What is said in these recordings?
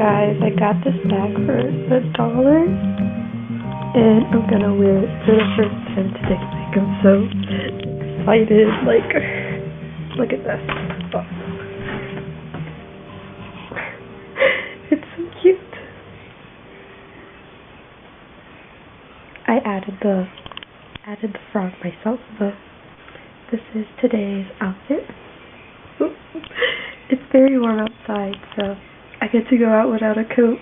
Guys, I got this bag for $1 and I'm gonna wear it for the first time today. Like, I'm so excited. Like, look at this. Oh. It's so cute. I added the frog myself, but this is today's outfit. It's very warm outside, so I get to go out without a coat.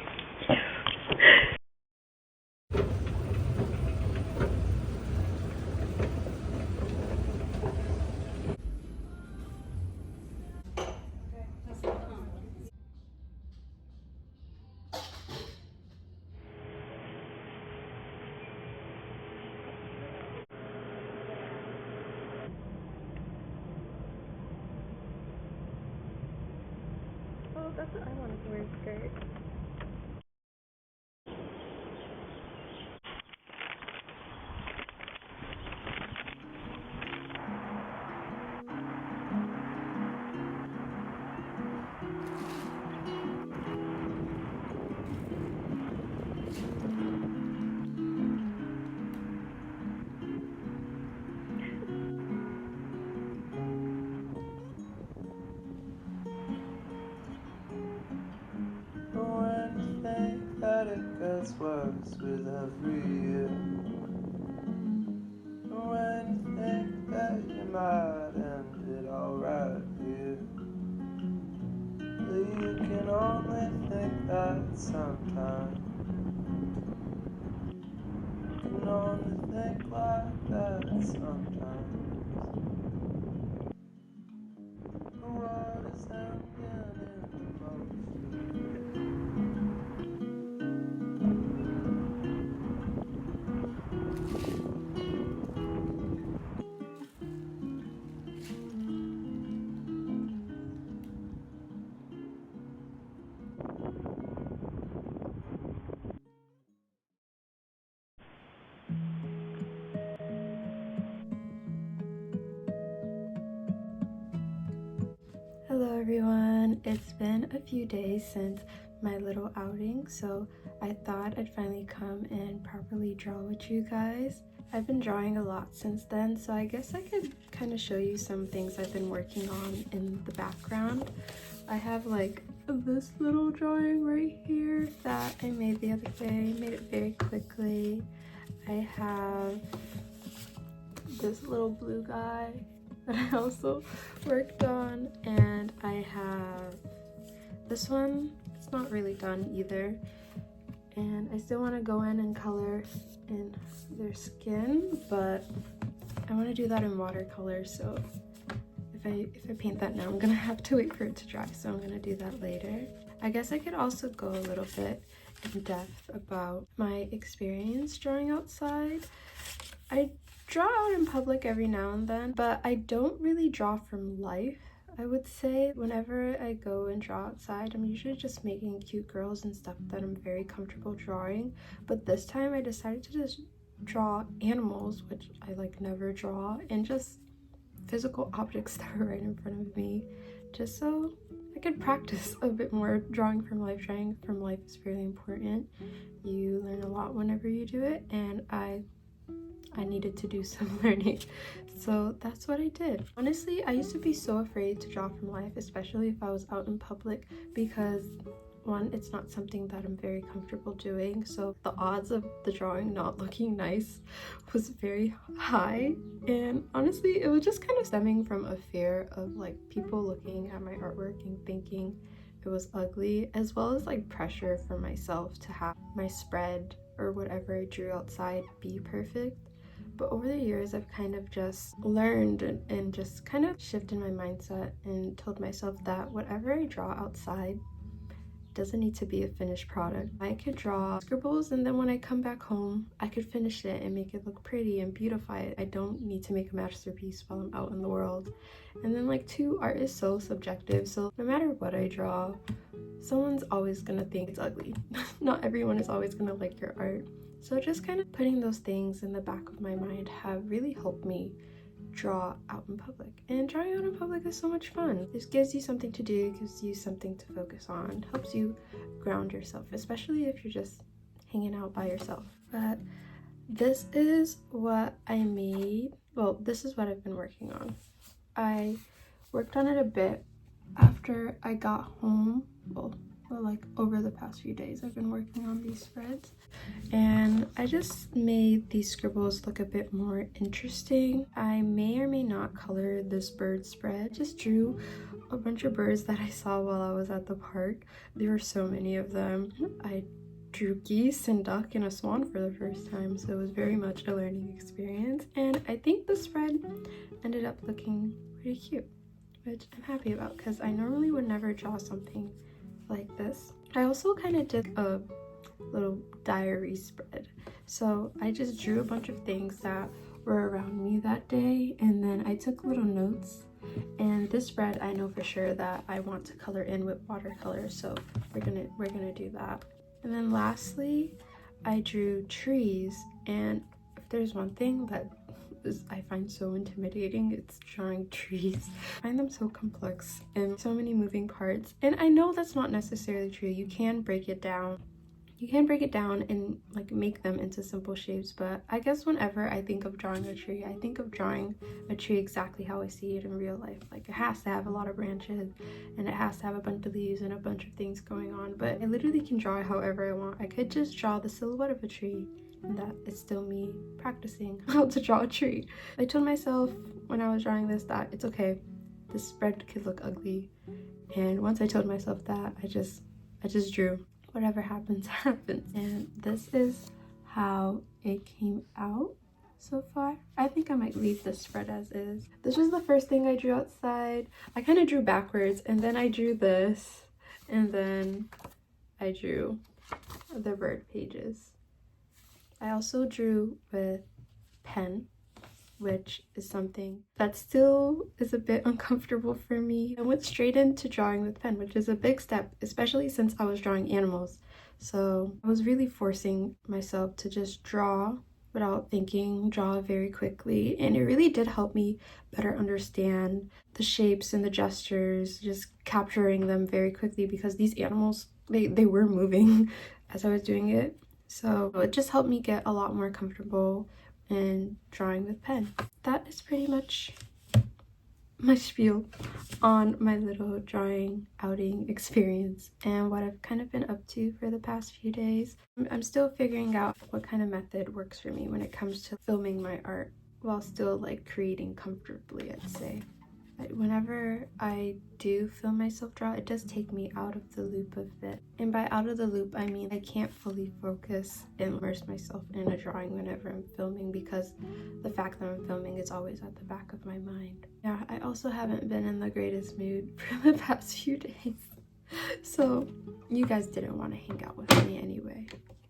Oh, that's what I wanted to wear, a skirt. It gets worse with every year. When you think that you might end it alright here, you can only think that sometimes. You can only think like that sometimes. The world is hanging in the motion. Hello everyone, it's been a few days since my little outing, so I thought I'd finally come and properly draw with you guys. I've been drawing a lot since then, so I guess I could kind of show you some things I've been working on in the background. I have like this little drawing right here that I made the other day, made it very quickly. I have this little blue guy that I also worked on, and I have this one. It's not really done either, and I still want to go in and color in their skin, but I want to do that in watercolor, so if I paint that now, I'm gonna have to wait for it to dry, so I'm gonna do that later. I guess I could also go a little bit in depth about my experience drawing outside. I draw out in public every now and then, but I don't really draw from life. I would say whenever I go and draw outside, I'm usually just making cute girls and stuff that I'm very comfortable drawing. But this time I decided to just draw animals, which I like never draw, and just physical objects that are right in front of me, just so I could practice a bit more drawing from life. Drawing from life is really important. You learn a lot whenever you do it, and I needed to do some learning, so that's what I did. Honestly, I used to be so afraid to draw from life, especially if I was out in public, because one, it's not something that I'm very comfortable doing, so the odds of the drawing not looking nice was very high. And honestly, it was just kind of stemming from a fear of like people looking at my artwork and thinking it was ugly, as well as like pressure for myself to have my spread or whatever I drew outside be perfect. But over the years, I've kind of just learned and just kind of shifted my mindset and told myself that whatever I draw outside doesn't need to be a finished product. I could draw scribbles, and then when I come back home, I could finish it and make it look pretty and beautify it. I don't need to make a masterpiece while I'm out in the world. And then like two, art is so subjective, so no matter what I draw, someone's always gonna think it's ugly. Not everyone is always gonna like your art. So just kind of putting those things in the back of my mind have really helped me draw out in public. And drawing out in public is so much fun. This gives you something to do, gives you something to focus on, helps you ground yourself, especially if you're just hanging out by yourself. But this is what I made. Well, this is what I've been working on. I worked on it a bit after I got home. Well, like over the past few days I've been working on these spreads, and I just made these scribbles look a bit more interesting. I may or may not color this bird spread. Just drew a bunch of birds that I saw while I was at the park. There were so many of them. I drew geese and duck and a swan for the first time, so it was very much a learning experience, and I think the spread ended up looking pretty cute, which I'm happy about because I normally would never draw something like this. I also kind of did a little diary spread, so I just drew a bunch of things that were around me that day, and then I took little notes. And this spread, I know for sure that I want to color in with watercolor, so we're gonna do that. And then lastly, I drew trees, and if there's one thing that I find so intimidating, it's drawing trees. I find them so complex and so many moving parts, and I know that's not necessarily true. You can break it down and like make them into simple shapes, but I guess whenever I think of drawing a tree, I think of drawing a tree exactly how I see it in real life. Like, it has to have a lot of branches and it has to have a bunch of leaves and a bunch of things going on, but I literally can draw it however I want. I could just draw the silhouette of a tree, and that is still me practicing how to draw a tree. I told myself when I was drawing this that it's okay, this spread could look ugly, and once I told myself that, I just drew. Whatever happens, happens. And this is how it came out so far. I think I might leave this spread as is. This was the first thing I drew outside. I kind of drew backwards, and then I drew this, and then I drew the bird pages. I also drew with pen, which is something that still is a bit uncomfortable for me. I went straight into drawing with pen, which is a big step, especially since I was drawing animals. So I was really forcing myself to just draw without thinking, draw very quickly, and it really did help me better understand the shapes and the gestures, just capturing them very quickly, because these animals, they were moving as I was doing it. So it just helped me get a lot more comfortable in drawing with pen. That is pretty much my spiel on my little drawing outing experience and what I've kind of been up to for the past few days. I'm still figuring out what kind of method works for me when it comes to filming my art while still like creating comfortably, I'd say. Whenever I do film myself draw, it does take me out of the loop a bit. And by out of the loop, I mean I can't fully focus and immerse myself in a drawing whenever I'm filming, because the fact that I'm filming is always at the back of my mind. Yeah, I also haven't been in the greatest mood for the past few days. So you guys didn't want to hang out with me anyway.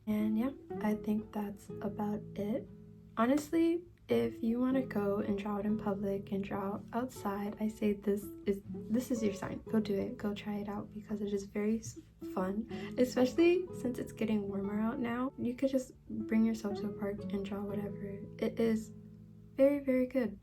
And yeah, I think that's about it. Honestly, if you want to go and draw it in public and draw outside, I say this is your sign. Go do it. Go try it out, because it is very fun, especially since it's getting warmer out now. You could just bring yourself to a park and draw whatever. It is very, very good.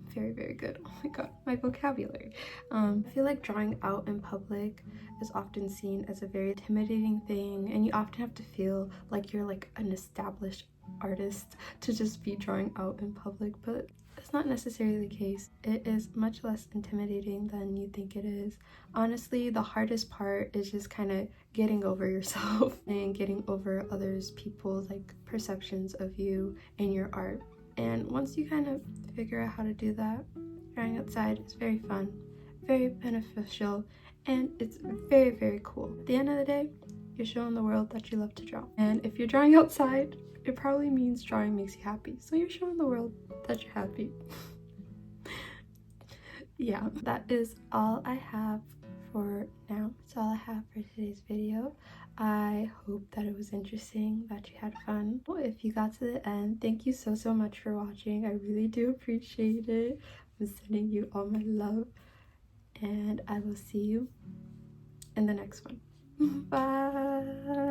Very, very good. Oh my god, my vocabulary. I feel like drawing out in public is often seen as a very intimidating thing, and you often have to feel like you're like an established artist to just be drawing out in public, but that's not necessarily the case. It is much less intimidating than you think it is. Honestly, the hardest part is just kind of getting over yourself and getting over others people's like perceptions of you and your art. And once you kind of figure out how to do that, drawing outside is very fun, very beneficial, and it's very, very cool. At the end of the day, you're showing the world that you love to draw. And if you're drawing outside, it probably means drawing makes you happy. So you're showing the world that you're happy. Yeah, that is all I have for now. That's all I have for today's video. I hope that it was interesting, that you had fun. If you got to the end, thank you so much for watching. I really do appreciate it. I'm sending you all my love, and I will see you in the next one. Bye.